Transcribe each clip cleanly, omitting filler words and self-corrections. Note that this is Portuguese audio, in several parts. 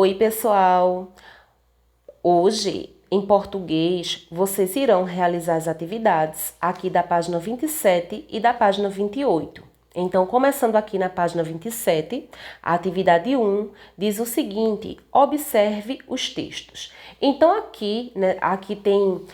Oi, pessoal! Hoje, em português, vocês irão realizar as atividades aqui da página 27 e da página 28. Então, começando aqui na página 27, a atividade 1 diz o seguinte: observe os textos. Então, aqui tem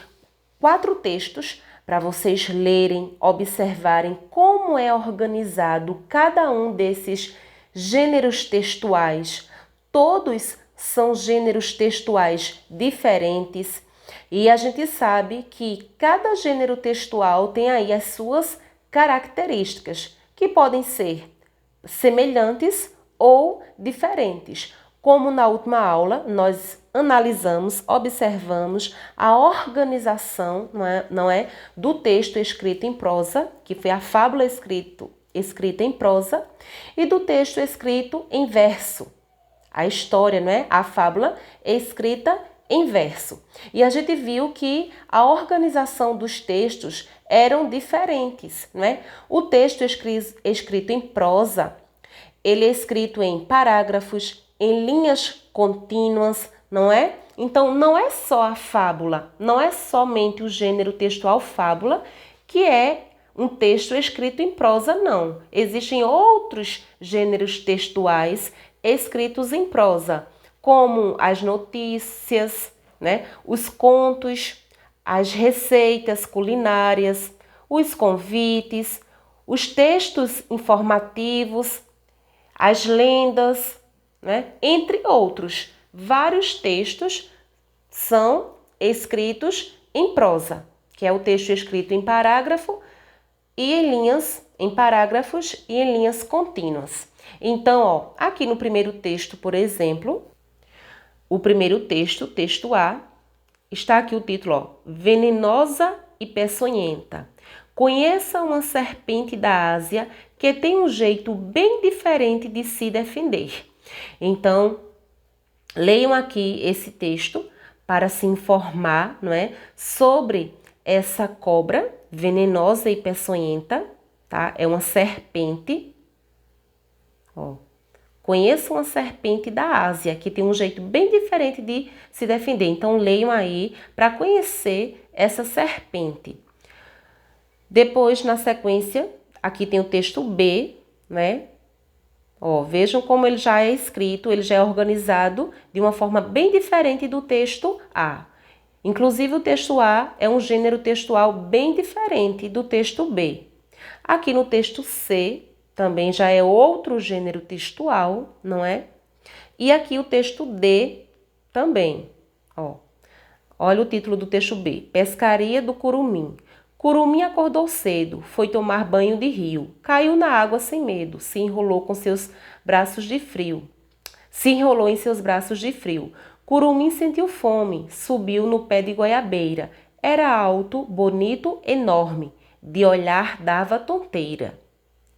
4 textos para vocês lerem, observarem como é organizado cada um desses gêneros textuais. Todos são gêneros textuais diferentes e a gente sabe que cada gênero textual tem aí as suas características, que podem ser semelhantes ou diferentes. Como na última aula, nós analisamos, observamos a organização, não é, do texto escrito em prosa, que foi a fábula escrita em prosa, e do texto escrito em verso. A história, não é? A fábula escrita em verso. E a gente viu que a organização dos textos eram diferentes, não é? O texto escrito em prosa, ele é escrito em parágrafos, em linhas contínuas, não é? Então, não é só a fábula, não é somente o gênero textual fábula que é um texto escrito em prosa, não. Existem outros gêneros textuais escritos em prosa, como as notícias, né? Os contos, as receitas culinárias, os convites, os textos informativos, as lendas, né? Entre outros. Vários textos são escritos em prosa, que é o texto escrito em parágrafo e em parágrafos e em linhas contínuas. Então, aqui no primeiro texto, por exemplo, o primeiro texto, texto A, está aqui o título, Venenosa e Peçonhenta. Conheça uma serpente da Ásia que tem um jeito bem diferente de se defender. Então, leiam aqui esse texto para se informar, não é, sobre essa cobra venenosa e peçonhenta, tá? É uma serpente. Conheça uma serpente da Ásia, que tem um jeito bem diferente de se defender. Então, leiam aí para conhecer essa serpente. Depois, na sequência, aqui tem o texto B, né? Vejam como ele já é escrito, ele já é organizado de uma forma bem diferente do texto A. Inclusive, o texto A é um gênero textual bem diferente do texto B. Aqui no texto C, também já é outro gênero textual, não é? E aqui o texto D também. Olha o título do texto B. Pescaria do Curumim. Curumim acordou cedo, foi tomar banho de rio. Caiu na água sem medo, se enrolou em seus braços de frio. Curumim sentiu fome, subiu no pé de goiabeira. Era alto, bonito, enorme. De olhar dava tonteira.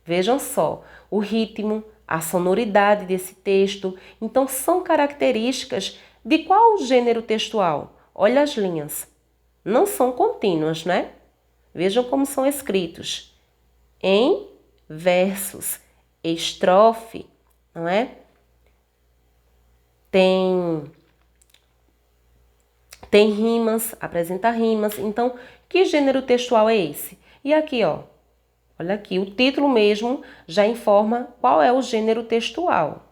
Vejam só, o ritmo, a sonoridade desse texto. Então, são características de qual gênero textual? Olha as linhas. Não são contínuas, né? Vejam como são escritos. Em versos, estrofe, não é? Tem rimas, apresenta rimas. Então, que gênero textual é esse? E aqui, olha aqui, o título mesmo já informa qual é o gênero textual.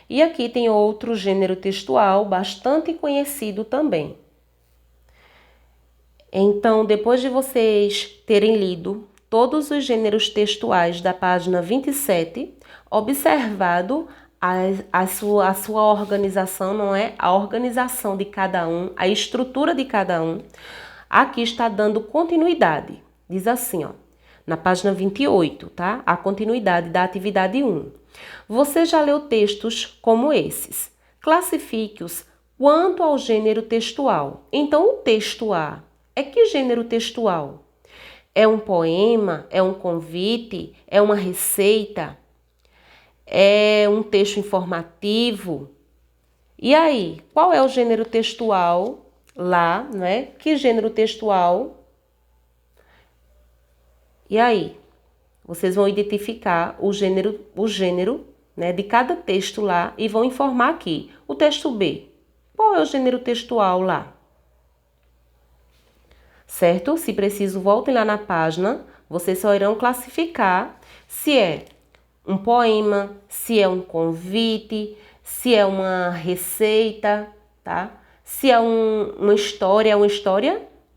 E aqui tem outro gênero textual bastante conhecido também. Então, depois de vocês terem lido todos os gêneros textuais da página 27, observado a sua organização, não é? A organização de cada um, a estrutura de cada um, aqui está dando continuidade. Diz assim, na página 28, tá? A continuidade da atividade 1. Você já leu textos como esses. Classifique-os quanto ao gênero textual. Então, o texto A é que gênero textual? É um poema? É um convite? É uma receita? É um texto informativo? E aí, qual é o gênero textual lá, né? Que gênero textual? E aí, vocês vão identificar o gênero, né, de cada texto lá e vão informar aqui. O texto B. Qual é o gênero textual lá? Certo? Se preciso, voltem lá na página. Vocês só irão classificar se é um poema, se é um convite, se é uma receita, tá? Se é uma história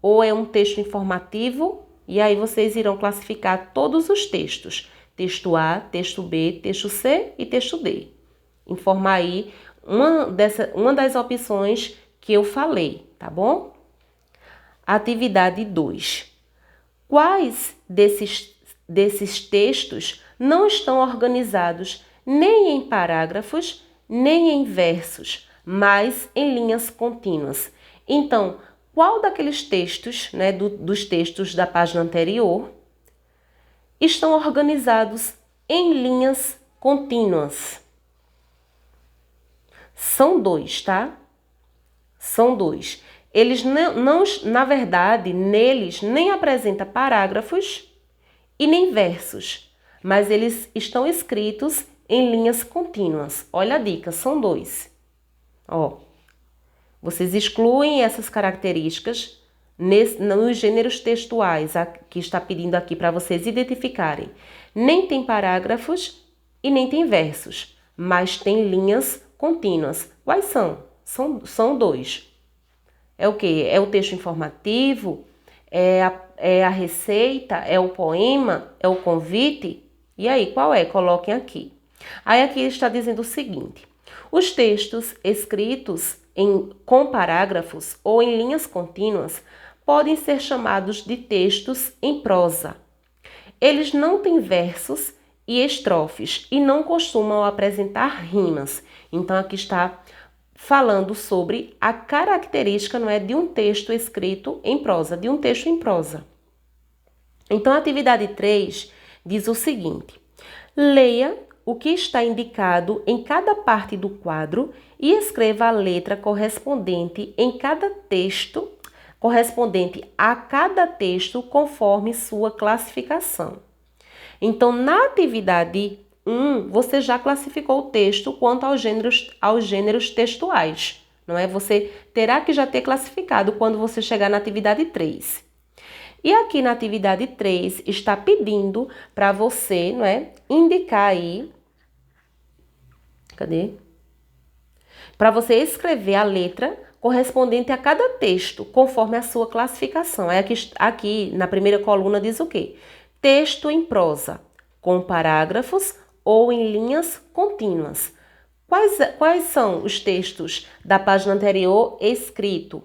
ou é um texto informativo. E aí vocês irão classificar todos os textos. Texto A, texto B, texto C e texto D. Informar aí uma das opções que eu falei, tá bom? Atividade 2. Quais desses textos não estão organizados nem em parágrafos, nem em versos, mas em linhas contínuas? Então, qual daqueles textos, né, dos textos da página anterior, estão organizados em linhas contínuas? São 2, tá? São 2. Eles não, na verdade, neles nem apresenta parágrafos e nem versos, mas eles estão escritos em linhas contínuas. Olha a dica, são 2. Ó, vocês excluem essas características nos gêneros textuais que está pedindo aqui para vocês identificarem. Nem tem parágrafos e nem tem versos, mas tem linhas contínuas. Quais são? São 2. É o quê? É o texto informativo? É a receita? É o poema? É o convite? E aí, qual é? Coloquem aqui. Aí aqui está dizendo o seguinte: os textos escritos com parágrafos ou em linhas contínuas podem ser chamados de textos em prosa. Eles não têm versos e estrofes e não costumam apresentar rimas. Então aqui está falando sobre a característica, não é, de um texto escrito em prosa, de um texto em prosa. Então, a atividade 3 diz o seguinte: leia o que está indicado em cada parte do quadro e escreva a letra correspondente a cada texto conforme sua classificação. Então, na atividade 1, você já classificou o texto quanto aos gêneros textuais, não é? Você terá que já ter classificado quando você chegar na atividade 3. E aqui na atividade 3 está pedindo para você, não é, indicar aí, cadê? Para você escrever a letra correspondente a cada texto, conforme a sua classificação. Aqui na primeira coluna diz o quê? Texto em prosa, com parágrafos ou em linhas contínuas. Quais são os textos da página anterior escrito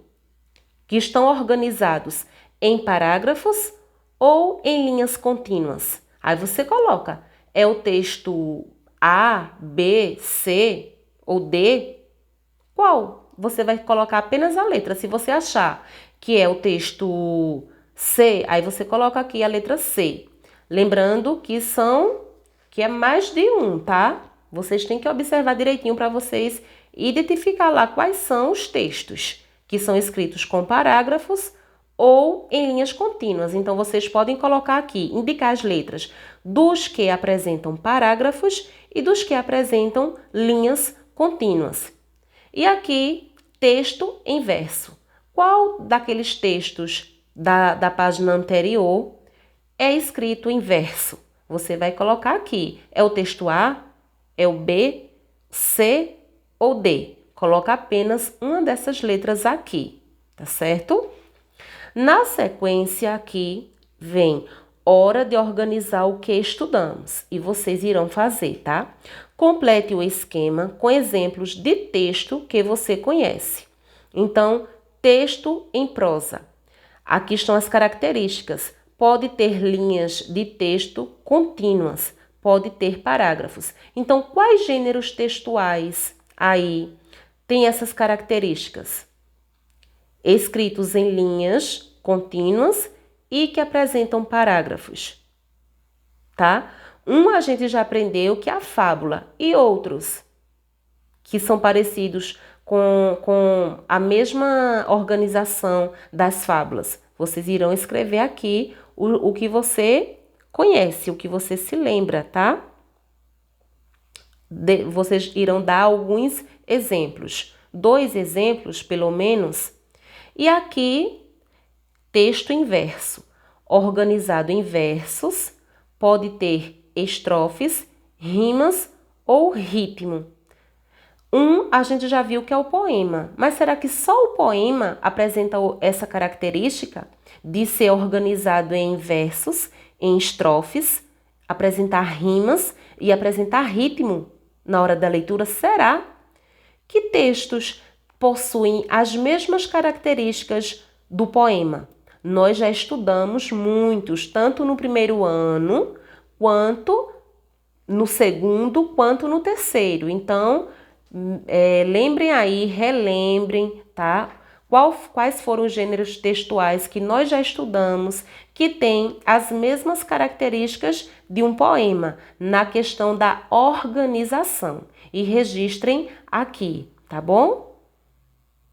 que estão organizados em parágrafos ou em linhas contínuas? Aí você coloca, é o texto A, B, C ou D? Qual? Você vai colocar apenas a letra. Se você achar que é o texto C, aí você coloca aqui a letra C. Lembrando que é mais de um, tá? Vocês têm que observar direitinho para vocês identificar lá quais são os textos que são escritos com parágrafos ou em linhas contínuas. Então, vocês podem colocar aqui, indicar as letras dos que apresentam parágrafos e dos que apresentam linhas contínuas. E aqui, texto em verso. Qual daqueles textos da página anterior é escrito em verso? Você vai colocar aqui, é o texto A, é o B, C ou D? Coloca apenas uma dessas letras aqui, tá certo? Na sequência aqui vem hora de organizar o que estudamos e vocês irão fazer, tá? Complete o esquema com exemplos de texto que você conhece. Então, texto em prosa. Aqui estão as características. Pode ter linhas de texto contínuas, pode ter parágrafos. Então, quais gêneros textuais aí têm essas características? Escritos em linhas contínuas e que apresentam parágrafos, tá? A gente já aprendeu que é a fábula e outros que são parecidos com a mesma organização das fábulas. Vocês irão escrever aqui o que você conhece, o que você se lembra, tá? vocês irão dar alguns exemplos. 2 exemplos, pelo menos. E aqui, texto em verso. Organizado em versos, pode ter estrofes, rimas ou ritmo. A gente já viu que é o poema, mas será que só o poema apresenta essa característica de ser organizado em versos, em estrofes, apresentar rimas e apresentar ritmo na hora da leitura? Será? Que textos possuem as mesmas características do poema? Nós já estudamos muitos, tanto no primeiro ano, quanto no segundo, quanto no terceiro. Então, lembrem aí, relembrem, tá? Quais foram os gêneros textuais que nós já estudamos, que têm as mesmas características de um poema, na questão da organização. E registrem aqui, tá bom?